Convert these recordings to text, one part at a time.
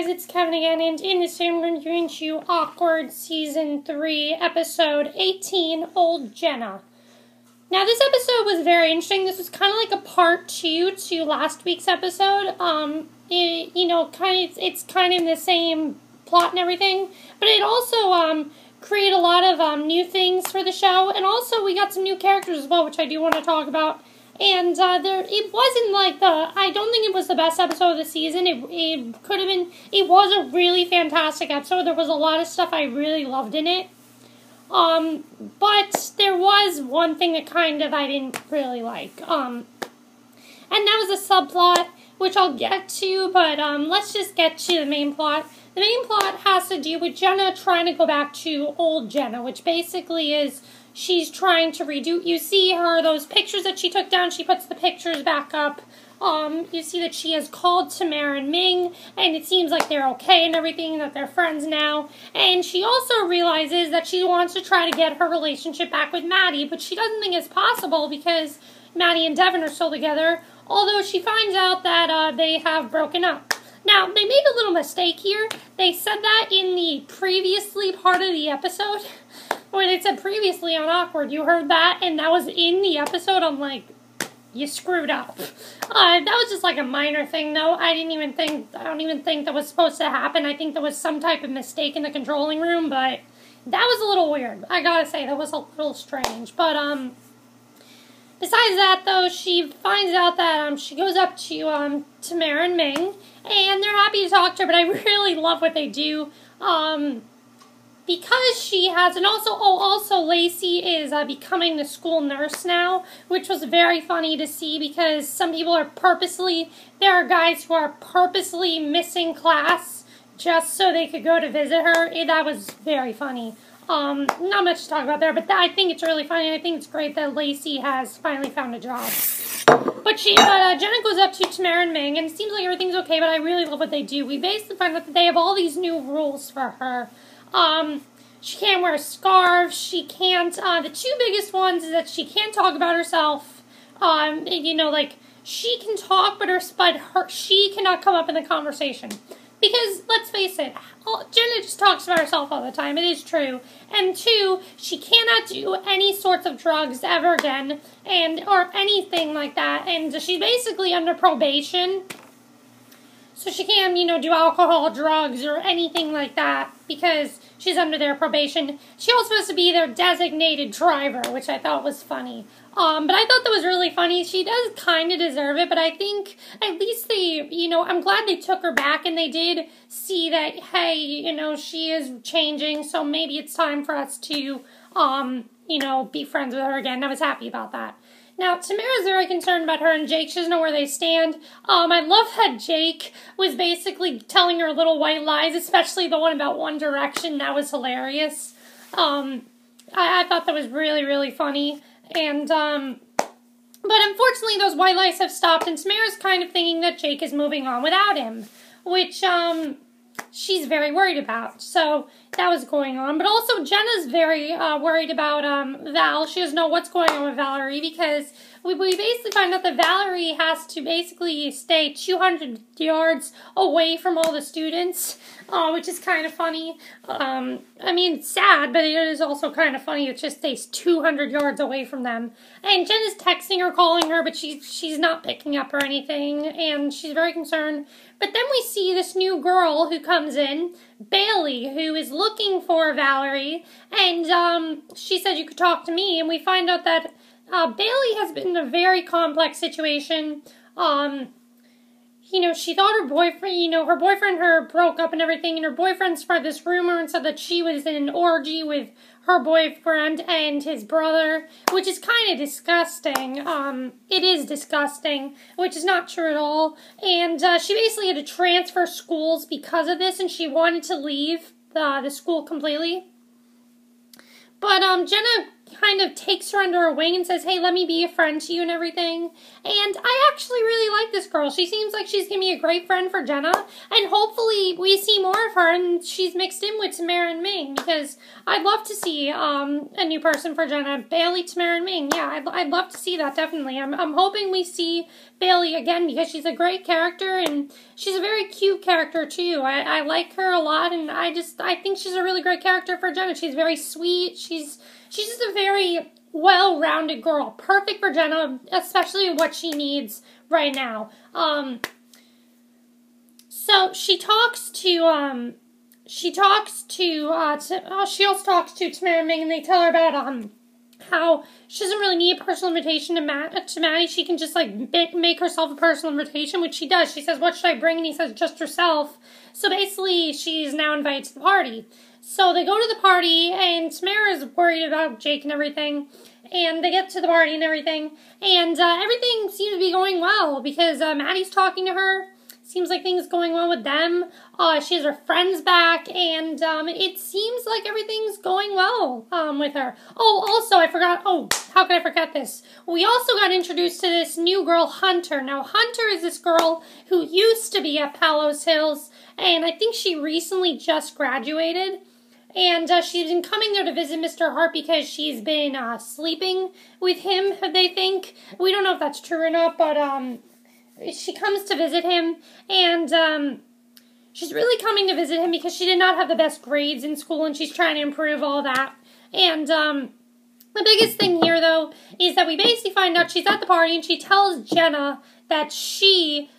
guys, it's Kevin again, and in this video I'm going to bring you Awkward Season 3, Episode 18, Old Jenna. Now, this episode was very interesting. This was kind of like a part 2 to last week's episode. It's kind of in the same plot and everything, but it also created a lot of new things for the show, and also we got some new characters as well, which I do want to talk about. And it wasn't like I don't think it was the best episode of the season. It could have been, it was a really fantastic episode. There was a lot of stuff I really loved in it. But there was one thing that kind of I didn't really like. And that was a subplot, which I'll get to, but let's just get to the main plot. The main plot has to do with Jenna trying to go back to old Jenna, which basically is she's trying to redo. You see her, those pictures that she took down, she puts the pictures back up. You see that she has called Tamara and Ming, and it seems like they're okay and everything, that they're friends now. And she also realizes that she wants to try to get her relationship back with Matty, but she doesn't think it's possible because Matty and Devin are still together, although she finds out that they have broken up. Now, they made a little mistake here. They said that in the previously part of the episode, or they said previously on Awkward. You heard that, and that was in the episode. I'm like, you screwed up. That was just like a minor thing, though. I don't even think that was supposed to happen. I think there was some type of mistake in the controlling room, but that was a little weird. I gotta say, that was a little strange. But, besides that, though, she finds out that, she goes up to, Tamara and Ming, and they're happy to talk to her, but I really love what they do, because she has, and also Lacey is becoming the school nurse now, which was very funny to see because some people are there are guys who are purposely missing class just so they could go to visit her. That was very funny. Not much to talk about there, but I think it's really funny. I think it's great that Lacey has finally found a job. But Jenna goes up to Tamara and Ming, and it seems like everything's okay, but I really love what they do. We basically find out that they have all these new rules for her. She can't wear scarves, she can't, the two biggest ones is that she can't talk about herself, she can talk, she cannot come up in the conversation. Because, let's face it, Jenna just talks about herself all the time, it is true. And two, she cannot do any sorts of drugs ever again, or anything like that, and she's basically under probation. So she can't, do alcohol, drugs, or anything like that, because she's under their probation. She also has to be their designated driver, which I thought was funny. But I thought that was really funny. She does kind of deserve it, but I think at least they, I'm glad they took her back, and they did see that, hey, she is changing, so maybe it's time for us to, be friends with her again. I was happy about that. Now, Tamara's very concerned about her and Jake. She doesn't know where they stand. I love that Jake was basically telling her little white lies, especially the one about One Direction. That was hilarious. I thought that was really, really funny. And, but unfortunately, those white lies have stopped, and Tamara's kind of thinking that Jake is moving on without him, which, she's very worried about. So that was going on. But also Jenna's very worried about Val. She doesn't know what's going on with Valerie because we basically find out that Valerie has to basically stay 200 yards away from all the students, which is kind of funny. I mean, it's sad, but it is also kind of funny. It just stays 200 yards away from them. And Jenna's texting her, calling her, but she's not picking up or anything, and she's very concerned. But then we see this new girl who comes in, Bailey, who is looking for Valerie, and she said you could talk to me, and we find out that Bailey has been in a very complex situation. She thought her boyfriend, her boyfriend and her broke up and everything, and her boyfriend spread this rumor and said that she was in an orgy with her boyfriend and his brother, which is kind of disgusting. It is disgusting, which is not true at all. And she basically had to transfer schools because of this, and she wanted to leave the school completely. But Jenna kind of takes her under her wing and says, hey, let me be a friend to you and everything. And I actually really like this girl. She seems like she's going to be a great friend for Jenna. And hopefully we see more of her and she's mixed in with Tamara and Ming. Because I'd love to see a new person for Jenna. Bailey, Tamara, and Ming. Yeah, I'd love to see that, definitely. I'm hoping we see Bailey again because she's a great character and she's a very cute character too. I like her a lot and I think she's a really great character for Jenna. She's very sweet. She's just a very well-rounded girl. Perfect for Jenna, especially what she needs right now. So she also talks to Tamara and Ming and they tell her about how she doesn't really need a personal invitation to Matty. She can just, like, make herself a personal invitation, which she does. She says, what should I bring? And he says, just yourself. So basically, she's now invited to the party. So they go to the party, and Tamara's worried about Jake and everything. And they get to the party and everything. And everything seems to be going well, because Matty's talking to her. Seems like things going well with them. She has her friends back, and it seems like everything's going well with her. Oh, also, I forgot. Oh, how could I forget this? We also got introduced to this new girl, Hunter. Now, Hunter is this girl who used to be at Palos Hills, and I think she recently just graduated. And she's been coming there to visit Mr. Hart because she's been sleeping with him, they think. We don't know if that's true or not, but she comes to visit him, and she's really coming to visit him because she did not have the best grades in school, and she's trying to improve all that. And the biggest thing here, though, is that we basically find out she's at the party, and she tells Jenna that she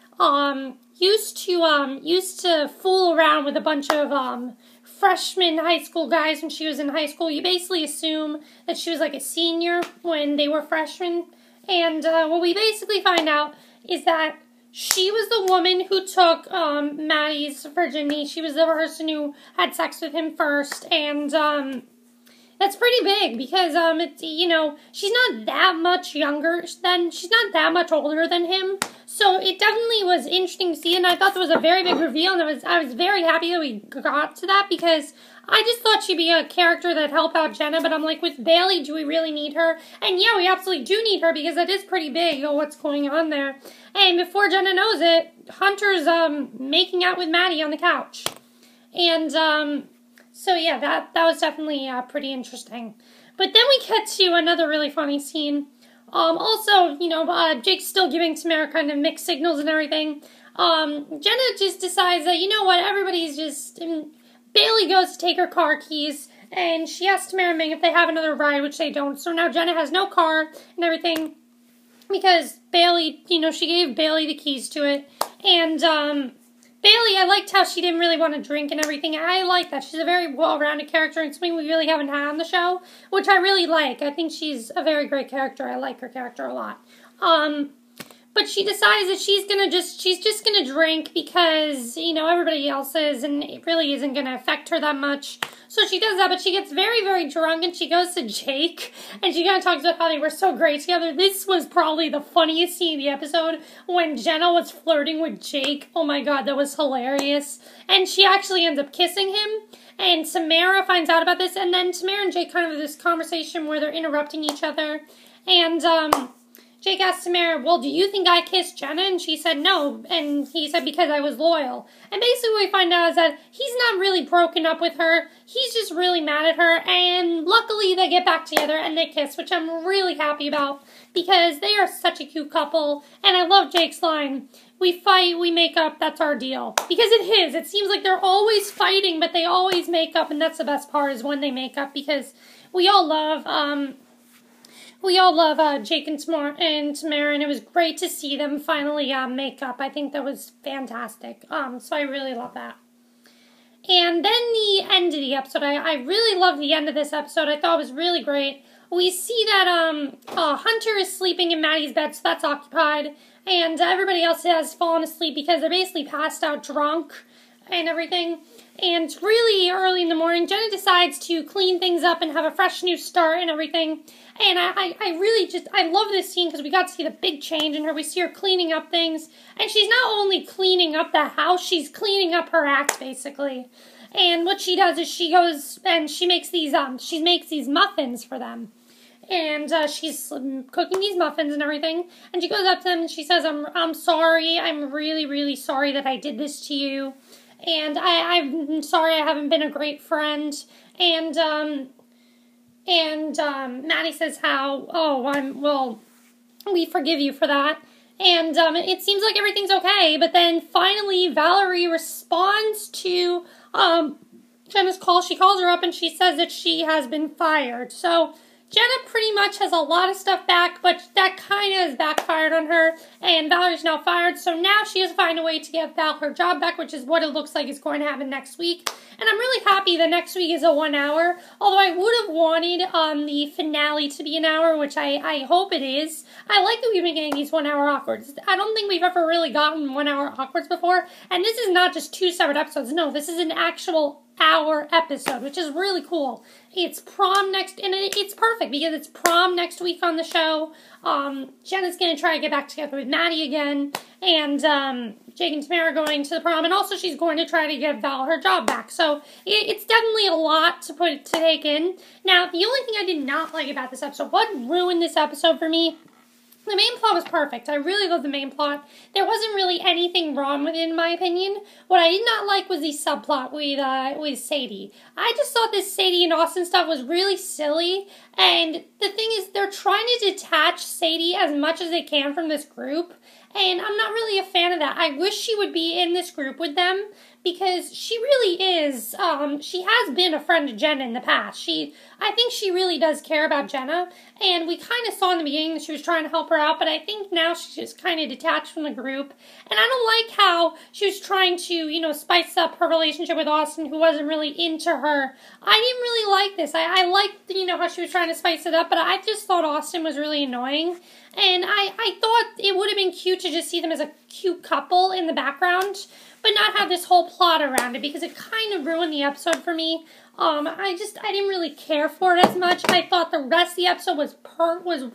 used to fool around with a bunch of freshman high school guys when she was in high school. You basically assume that she was like a senior when they were freshmen, and what we basically find out is that she was the woman who took Matty's virginity. She was the person who had sex with him first, and that's pretty big because it's, you know, she's not that much younger she's not that much older than him. So it definitely was interesting to see, and I thought it was a very big reveal, and I was very happy that we got to that because I just thought she'd be a character that'd help out Jenna, but I'm like, with Bailey, do we really need her? And yeah, we absolutely do need her because that is pretty big, what's going on there. And before Jenna knows it, Hunter's making out with Matty on the couch. And so yeah, that was definitely pretty interesting. But then we get to another really funny scene. Also, you know, Jake's still giving Tamara kind of mixed signals and everything. Jenna just decides that, you know what, everybody's just... Bailey goes to take her car keys, and she asks Tamara and Ming if they have another ride, which they don't. So now Jenna has no car and everything because Bailey, you know, she gave Bailey the keys to it. And Bailey, I liked how she didn't really want to drink and everything. I like that. She's a very well-rounded character and something we really haven't had on the show, which I really like. I think she's a very great character. I like her character a lot. But she decides that she's just gonna drink because, you know, everybody else is, and it really isn't gonna affect her that much. So she does that, but she gets very, very drunk, and she goes to Jake, and she kind of talks about how they were so great together. This was probably the funniest scene in the episode, when Jenna was flirting with Jake. Oh my god, that was hilarious. And she actually ends up kissing him, and Tamara finds out about this, and then Tamara and Jake kind of have this conversation where they're interrupting each other, and, Jake asked Tamara, well, do you think I kissed Jenna? And she said no. And he said, because I was loyal. And basically what we find out is that he's not really broken up with her. He's just really mad at her. And luckily they get back together and they kiss, which I'm really happy about. Because they are such a cute couple. And I love Jake's line, we fight, we make up, that's our deal. Because it is. It seems like they're always fighting, but they always make up. And that's the best part, is when they make up. Because we all love... Jake and Tamara, and it was great to see them finally make up. I think that was fantastic. So I really love that. And then the end of the episode, I really love the end of this episode. I thought it was really great. We see that Hunter is sleeping in Matty's bed, so that's occupied, and everybody else has fallen asleep because they're basically passed out drunk and everything. And really early in the morning, Jenna decides to clean things up and have a fresh new start and everything. And I love this scene because we got to see the big change in her. We see her cleaning up things. And she's not only cleaning up the house, she's cleaning up her act, basically. And what she does is she goes and she makes these muffins for them. and she's cooking these muffins and everything, and she goes up to them and she says, I'm sorry, I'm really, really sorry that I did this to you, and I'm sorry I haven't been a great friend, and Matty says we forgive you for that. And it seems like everything's okay, but then finally Valerie responds to Jenna's call. She calls her up and she says that she has been fired. So Jenna pretty much has a lot of stuff back, but that kind of has backfired on her, and Valerie's now fired, so now she has to find a way to give Val her job back, which is what it looks like is going to happen next week. And I'm really happy that next week is a 1 hour, although I would have wanted the finale to be an hour, which I hope it is. I like that we've been getting these 1 hour awkwards. I don't think we've ever really gotten 1 hour awkwards before, and this is not just 2 separate episodes. No, this is an actual hour episode, which is really cool. It's prom next, and it's perfect because it's prom next week on the show. Jenna's going to try to get back together with Matty again, and Jake and Tamara are going to the prom, and also she's going to try to give Val her job back. So it's definitely a lot to take in. Now, the only thing I did not like about this episode, what ruined this episode for me, the main plot was perfect. I really love the main plot. There wasn't really anything wrong with it, in my opinion. What I did not like was the subplot with Sadie. I just thought this Sadie and Austin stuff was really silly. And the thing is, they're trying to detach Sadie as much as they can from this group. And I'm not really a fan of that. I wish she would be in this group with them, because she really is, she has been a friend to Jenna in the past. I think she really does care about Jenna, and we kind of saw in the beginning that she was trying to help her out, but I think now she's just kind of detached from the group, and I don't like how she was trying to, spice up her relationship with Austin, who wasn't really into her. I didn't really like this. I liked, how she was trying to spice it up, but I just thought Austin was really annoying. And I thought it would have been cute to just see them as a cute couple in the background, but not have this whole plot around it, because it kind of ruined the episode for me. I didn't really care for it as much. I thought the rest of the episode was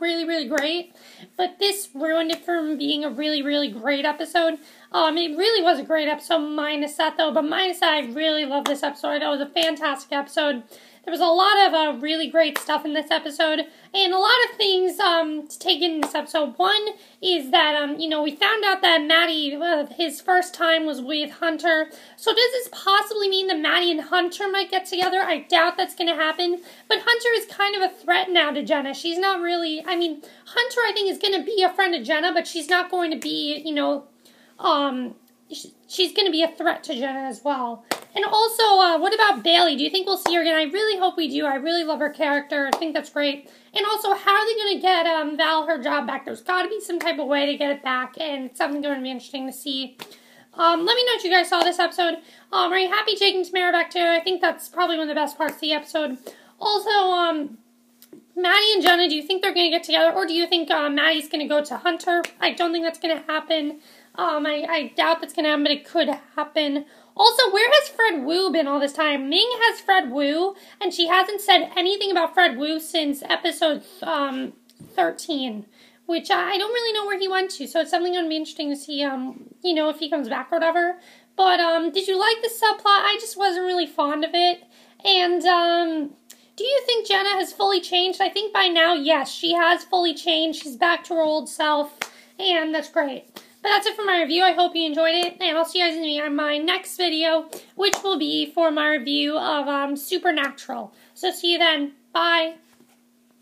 really, really great, but this ruined it from being a really, really great episode. It really was a great episode, minus that though, but minus that, I really love this episode. I thought it was a fantastic episode. There was a lot of really great stuff in this episode, and a lot of things to take in this episode. One is that, we found out that Matty, his first time was with Hunter. So does this possibly mean that Matty and Hunter might get together? I doubt that's going to happen. But Hunter is kind of a threat now to Jenna. She's not really, Hunter, I think, is going to be a friend of Jenna, but she's not going to be, she's going to be a threat to Jenna as well. And also, what about Bailey? Do you think we'll see her again? I really hope we do. I really love her character. I think that's great. And also, how are they going to get Val her job back? There's got to be some type of way to get it back, and it's something going to be interesting to see. Let me know what you guys saw this episode. Are you happy Jake and Tamara back together? I think that's probably one of the best parts of the episode. Also, Matty and Jenna, do you think they're going to get together, or do you think Matty's going to go to Hunter? I don't think that's going to happen. I doubt that's going to happen, but it could happen. Also, where has Fred Wu been all this time? Ming has Fred Wu, and she hasn't said anything about Fred Wu since episode 13, which I don't really know where he went to, so it's something going to be interesting to see, if he comes back or whatever. But, did you like the subplot? I just wasn't really fond of it. And, do you think Jenna has fully changed? I think by now, yes, she has fully changed. She's back to her old self, and that's great. But that's it for my review. I hope you enjoyed it, and I'll see you guys in my next video, which will be for my review of Supernatural. So see you then. Bye.